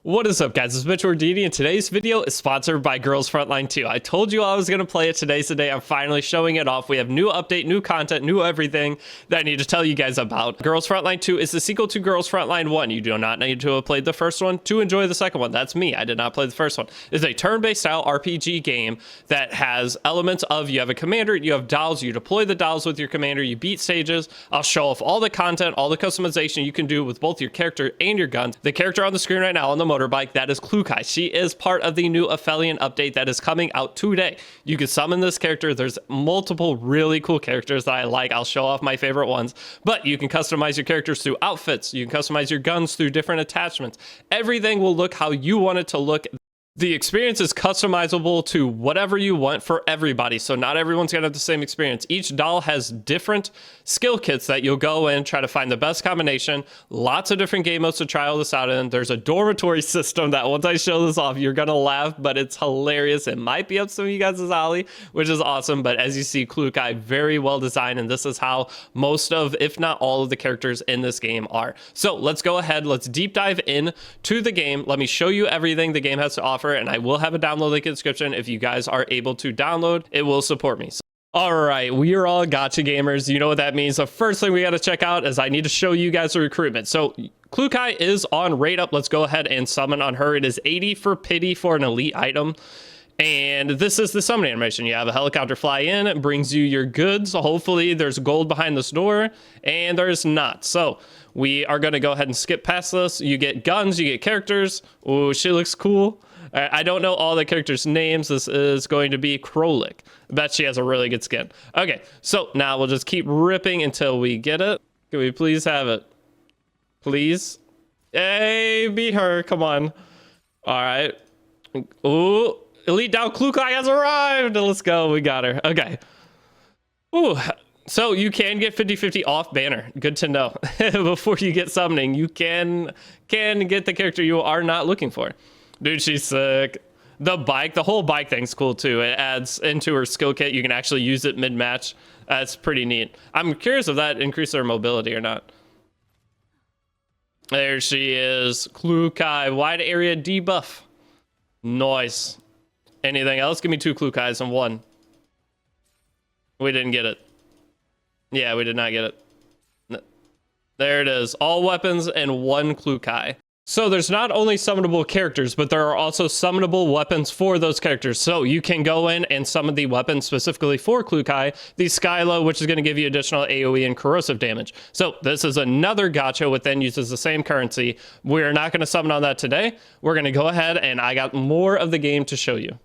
What is up, guys? It's Mitch or Deity, and today's video is sponsored by Girls Frontline 2. I told you I was going to play it today. I'm finally showing it off. We have new update, new content, new everything that I need to tell you guys about. Girls Frontline 2 is the sequel to Girls Frontline 1. You do not need to have played the first one to enjoy the second one. That's me. I did not play the first one. It's a turn-based style RPG game that has elements of you have a commander, you have dolls, you deploy the dolls with your commander, you beat stages. I'll show off all the content, all the customization you can do with both your character and your guns. The character on the screen right now on the motorbike, that is Klukai. She is part of the new Exilium update that is coming out today. You can summon this character. There's multiple really cool characters that I like. I'll show off my favorite ones, but you can customize your characters through outfits. You can customize your guns through different attachments. Everything will look how you want it to look. The experience is customizable to whatever you want for everybody, so not everyone's gonna have the same experience. Each doll has different skill kits that you'll go in, try to find the best combination. Lots of different game modes to try all this out in. There's a dormitory system that once I show this off, you're gonna laugh, but it's hilarious. It might be up some of you guys' alley, which is awesome, but as you see, Klukai, very well designed, and this is how most of, if not all of the characters in this game are. So let's go ahead, let's deep dive in to the game. Let me show you everything the game has to offer, and I will have a download link in the description. If you guys are able to download, it will support me. All right, we are all gotcha gamers. You know what that means. The first thing we got to check out is I need to show you guys the recruitment. So Klukai is on rate up. Let's go ahead and summon on her. It is 80 for pity for an elite item. And this is the summon animation. You have a helicopter fly in, it brings you your goods. Hopefully there's gold behind this door, and there's not. So we are going to go ahead and skip past this. You get guns, you get characters. Oh, she looks cool. I don't know all the characters' names. This is going to be Krolik. I bet she has a really good skin. Okay, so now we'll just keep ripping until we get it. Can we please have it? Please? Hey, be her. Come on. All right. Ooh, Elite Down Klukai has arrived. Let's go. We got her. Okay. Ooh. So you can get 50-50 off banner. Good to know. Before you get summoning, you can get the character you are not looking for. Dude, she's sick. The whole bike thing's cool too. It adds into her skill kit. You can actually use it mid-match. That's pretty neat. I'm curious if that increases her mobility or not. There she is. Klukai, wide area debuff. Nice. Anything else? Give me 2 Klukais and 1. We didn't get it. Yeah, we did not get it. There it is. All weapons and 1 Klukai. So there's not only summonable characters, but there are also summonable weapons for those characters. So you can go in and summon the weapon specifically for Klukai, the Skylo, which is going to give you additional AoE and corrosive damage. So this is another gacha, which then uses the same currency. We're not going to summon on that today. We're going to go ahead, and I got more of the game to show you.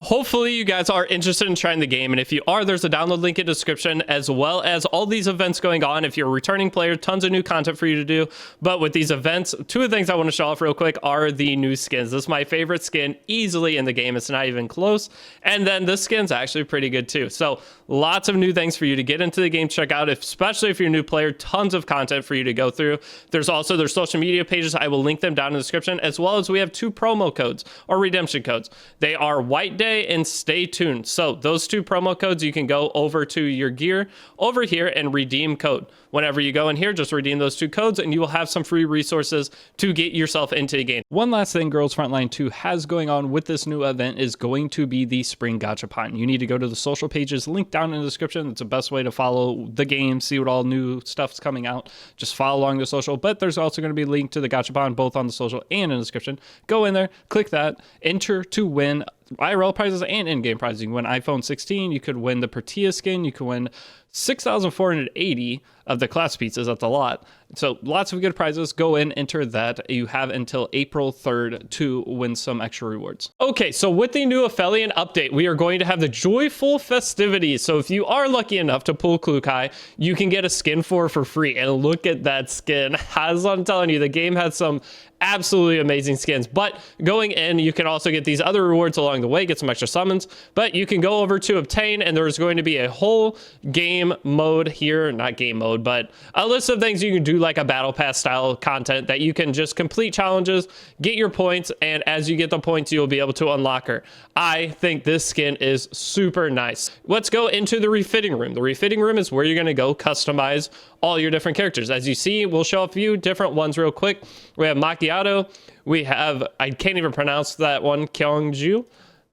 Hopefully you guys are interested in trying the game, and if you are, there's a download link in the description, as well as all these events going on. If you're a returning player, tons of new content for you to do. But with these events, 2 of the things I want to show off real quick are the new skins. This is my favorite skin easily in the game. It's not even close. And then this skin's actually pretty good too. So lots of new things for you to get into the game, check out, especially if you're a new player. Tons of content for you to go through. There's also their social media pages. I will link them down in the description, as well as we have 2 promo codes or redemption codes. They are White Day and Stay Tuned. So those 2 promo codes, you can go over to your gear over here and redeem code. Whenever you go in here, just redeem those 2 codes and you will have some free resources to get yourself into the game. One last thing Girls Frontline 2 has going on with this new event is going to be the Spring Gachapon. You need to go to the social pages linked down in the description. It's the best way to follow the game, see what all new stuff's coming out. Just follow along the social, but there's also going to be a link to the Gachapon both on the social and in the description. Go in there, click that, enter to win IRL prizes and in-game prizes. You can win iPhone 16, you could win the Pertia skin, you could win 6,480 of the class pizzas. That's a lot. So lots of good prizes. Go in, enter that. You have until April 3rd to win some extra rewards. Okay, so with the new Exilium update, we are going to have the joyful festivities. So if you are lucky enough to pull Klukai, you can get a skin for free. And look at that skin. As I'm telling you, the game has some absolutely amazing skins. But going in, you can also get these other rewards along the way, get some extra summons. But you can go over to obtain, and there's going to be a whole game game mode here, not game mode, but a list of things you can do, like a battle pass style content that you can just complete challenges, get your points, and as you get the points, you'll be able to unlock her. I think this skin is super nice. Let's go into the refitting room. The refitting room is where you're going to go customize all your different characters. As you see, we'll show a few different ones real quick. We have Macchiato. We have, I can't even pronounce that one, Kyungju.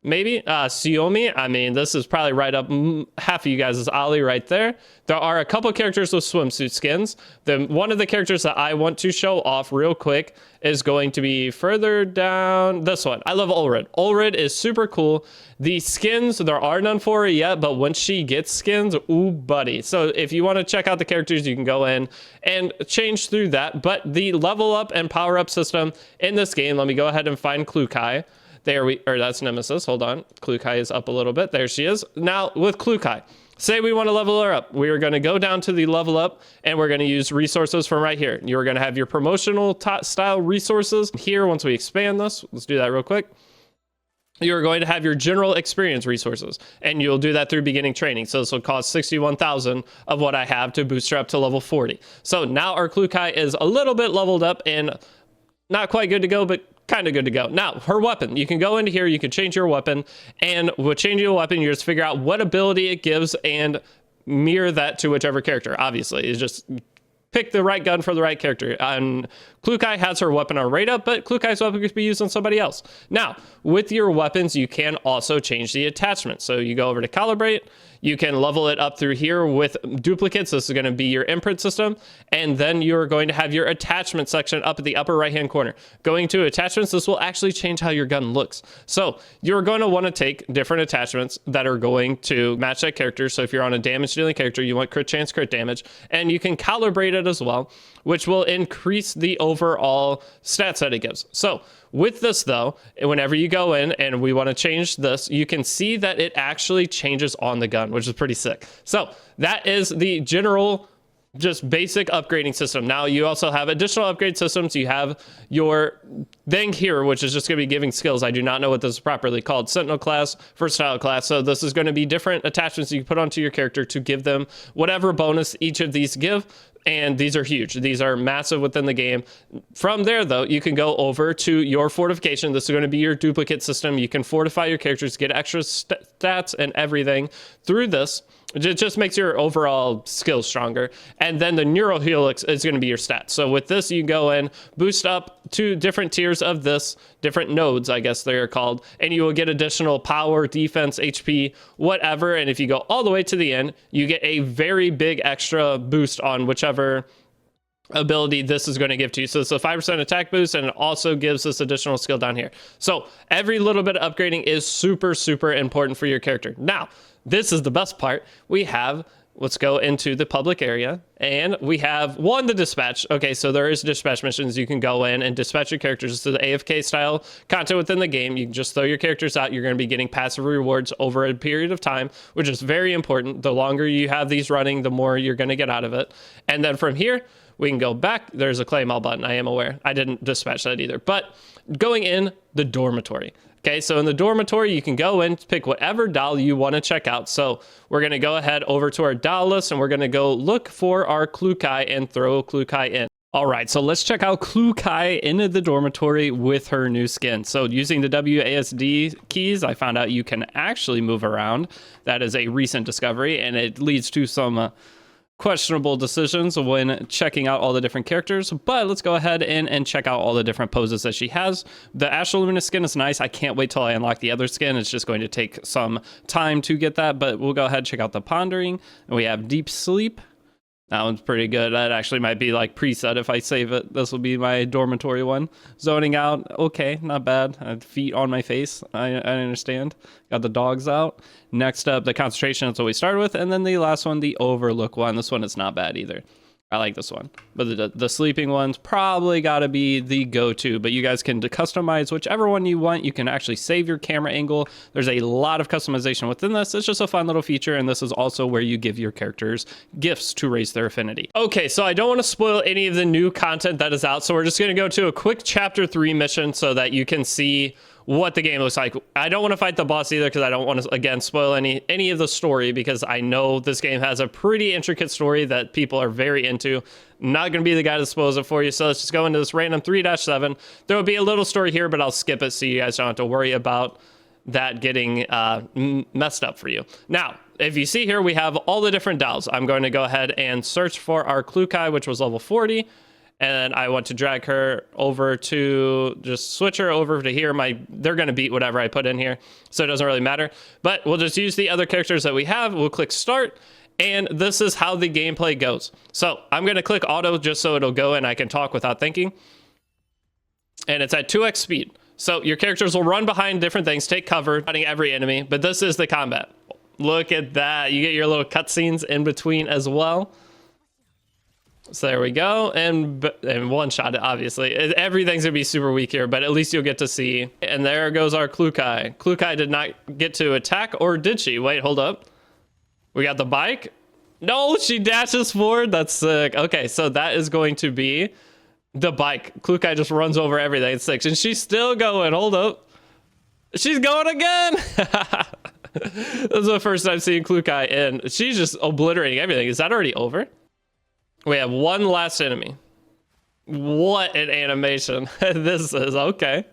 Maybe Xiaomi. I mean, this is probably right up half of you guys' alley right there. There are a couple characters with swimsuit skins. One of the characters that I want to show off real quick is going to be further down. This one. I love Ulrid. Ulrid is super cool. The skins, there are none for her yet, but once she gets skins, ooh, buddy. So if you want to check out the characters, you can go in and change through that. But the level up and power up system in this game, let me go ahead and find Klukai. That's Nemesis. Hold on. Klukai is up a little bit. There she is. Now with Klukai, say we want to level her up. We are going to go down to the level up and we're going to use resources from right here. You're going to have your promotional style resources here. Once we expand this, let's do that real quick. You're going to have your general experience resources, and you'll do that through beginning training. So this will cost 61,000 of what I have to boost her up to level 40. So now our Klukai is a little bit leveled up and not quite good to go, but kind of good to go. Now, her weapon, you can go into here, you can change your weapon, and with changing your weapon, you just figure out what ability it gives and mirror that to whichever character. Obviously, it's just pick the right gun for the right character. And Klukai has her weapon on rate up, but Klukai's weapon could be used on somebody else. Now, with your weapons, you can also change the attachment. So you go over to calibrate, you can level it up through here with duplicates. This is going to be your imprint system. And then you're going to have your attachment section up at the upper right-hand corner. Going to attachments, this will actually change how your gun looks. So you're going to want to take different attachments that are going to match that character. So if you're on a damage dealing character, you want crit chance, crit damage, and you can calibrate it as well, which will increase the overall stats that it gives. So with this though, whenever you go in and we want to change this, you can see that it actually changes on the gun, which is pretty sick. So that is the general, just basic upgrading system. Now you also have additional upgrade systems. You have your thing here, which is just going to be giving skills. I do not know what this is properly called. Sentinel class, versatile class. So this is going to be different attachments you can put onto your character to give them whatever bonus each of these give. And these are huge. These are massive within the game. From there, though, you can go over to your fortification. This is going to be your duplicate system. You can fortify your characters, get extra stats and everything through this. It just makes your overall skills stronger. And then the neural helix is going to be your stats. So with this, you go in, boost up to different tiers of this, different nodes, I guess they're called, and you will get additional power, defense, HP, whatever. And if you go all the way to the end, you get a very big extra boost on whichever ability this is going to give to you. So it's a 5% attack boost, and it also gives this additional skill down here. So every little bit of upgrading is super, super important for your character. Now, this is the best part. Let's go into the public area, and we have the dispatch. Okay, so there is dispatch missions. You can go in and dispatch your characters to the AFK style content within the game. You can just throw your characters out. You're going to be getting passive rewards over a period of time, which is very important. The longer you have these running, the more you're going to get out of it. And then from here, we can go back. There's a claim all button. I am aware. I didn't dispatch that either. But going in the dormitory. Okay, so in the dormitory, you can go in, pick whatever doll you want to check out. So we're going to go ahead over to our doll list, and we're going to go look for our Klukai and throw Klukai in. All right, so let's check out Klukai in the dormitory with her new skin. So using the WASD keys, I found out you can actually move around. That is a recent discovery, and it leads to some questionable decisions when checking out all the different characters, but let's go ahead and check out all the different poses that she has. The Astral Luminous skin is nice. I can't wait till I unlock the other skin. It's just going to take some time to get that, but we'll go ahead and check out the Pondering. And we have Deep Sleep. That one's pretty good. That actually might be like preset if I save it. This will be my dormitory one. Zoning Out, okay, not bad. I had feet on my face. I understand. Got the dogs out. Next up, the Concentration. That's what we started with. And then the last one, the Overlook one. This one is not bad either. I like this one. But the sleeping one's probably got to be the go-to. But you guys can customize whichever one you want. You can actually save your camera angle. There's a lot of customization within this. It's just a fun little feature. And this is also where you give your characters gifts to raise their affinity. Okay, so I don't want to spoil any of the new content that is out. So we're just going to go to a quick Chapter 3 mission so that you can see what the game looks like. I don't want to fight the boss either because I don't want to, again, spoil any of the story, because I know this game has a pretty intricate story that people are very into. I'm not going to be the guy that spoils it for you, so let's just go into this random 3-7. There will be a little story here, but I'll skip it so you guys don't have to worry about that getting messed up for you. Now, if you see here, we have all the different dolls. I'm going to go ahead and search for our Klukai, which was level 40. And I want to drag her over to, just switch her over to here. They're going to beat whatever I put in here, so it doesn't really matter. But we'll just use the other characters that we have. We'll click start, and this is how the gameplay goes. So I'm going to click auto just so it'll go and I can talk without thinking. And it's at 2x speed. So your characters will run behind different things, take cover, fighting every enemy. But this is the combat. Look at that. You get your little cutscenes in between as well. So there we go, and one shot it, obviously. Everything's gonna be super weak here, but at least you'll get to see. And there goes our Klukai. Klukai did not get to attack, or did she? Wait, hold up. We got the bike. No, she dashes forward. That's sick. Okay, so that is going to be the bike. Klukai just runs over everything. It's sick, and she's still going. Hold up. She's going again. This is the first time seeing Klukai, and she's just obliterating everything. Is that already over? We have one last enemy. What an animation. This is okay.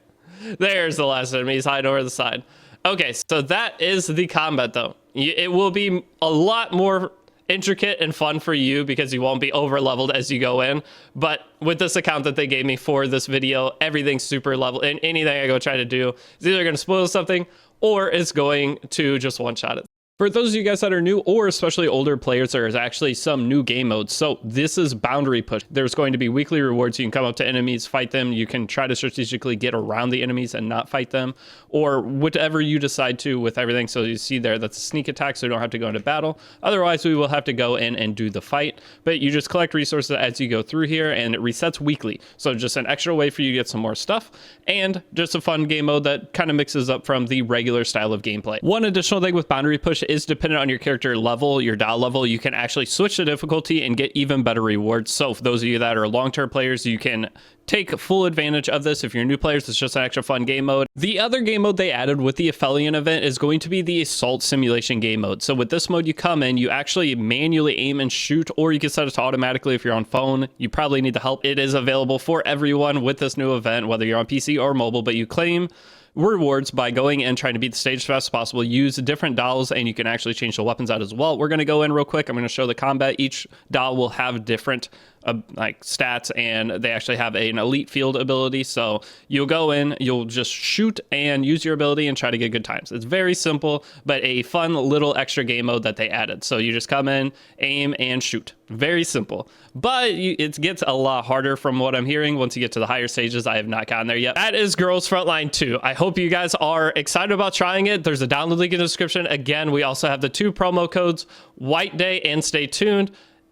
There's the last enemy. He's hiding over the side. Okay, so that is the combat, though. It will be a lot more intricate and fun for you because you won't be over leveled as you go in. But with this account that they gave me for this video, everything's super level, and anything I go try to do is either going to spoil something or it's going to just one-shot it. For those of you guys that are new, or especially older players, there is actually some new game modes. So this is Boundary Push. There's going to be weekly rewards. You can come up to enemies, fight them. You can try to strategically get around the enemies and not fight them, or whatever you decide to with everything. So you see there, that's a sneak attack, so you don't have to go into battle. Otherwise, we will have to go in and do the fight. But you just collect resources as you go through here, and it resets weekly. So just an extra way for you to get some more stuff, and just a fun game mode that kind of mixes up from the regular style of gameplay. One additional thing with Boundary Push is dependent on your character level, your dial level, you can actually switch the difficulty and get even better rewards. So for those of you that are long-term players, you can take full advantage of this. If you're new players, it's just an extra fun game mode. The other game mode they added with the Exilium event is going to be the Assault Simulation game mode. So with this mode, you come in, you actually manually aim and shoot, or you can set it to automatically if you're on phone. You probably need the help. It is available for everyone with this new event, whether you're on PC or mobile, but you claim rewards by going and trying to beat the stage as fast as possible. Use different dolls, and you can actually change the weapons out as well. We're going to go in real quick. I'm going to show the combat. Each doll will have different like stats, and they actually have an elite field ability. So you'll go in, you'll just shoot and use your ability and try to get good times. It's very simple, but a fun little extra game mode that they added. So you just come in, aim, and shoot. Very simple, but it gets a lot harder from what I'm hearing once you get to the higher stages. I have not gotten there yet. That is Girls Frontline 2. I hope you guys are excited about trying it. There's a download link in the description. Again, we also have the 2 promo codes, White Day and Stay Tuned.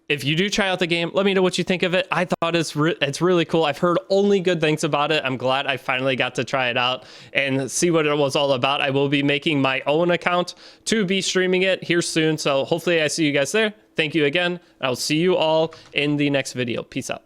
If you do try out the game, let me know what you think of it. I thought it's really cool. I've heard only good things about it. I'm glad I finally got to try it out and see what it was all about. I will be making my own account to be streaming it here soon. So hopefully I see you guys there. Thank you again. I'll see you all in the next video. Peace out.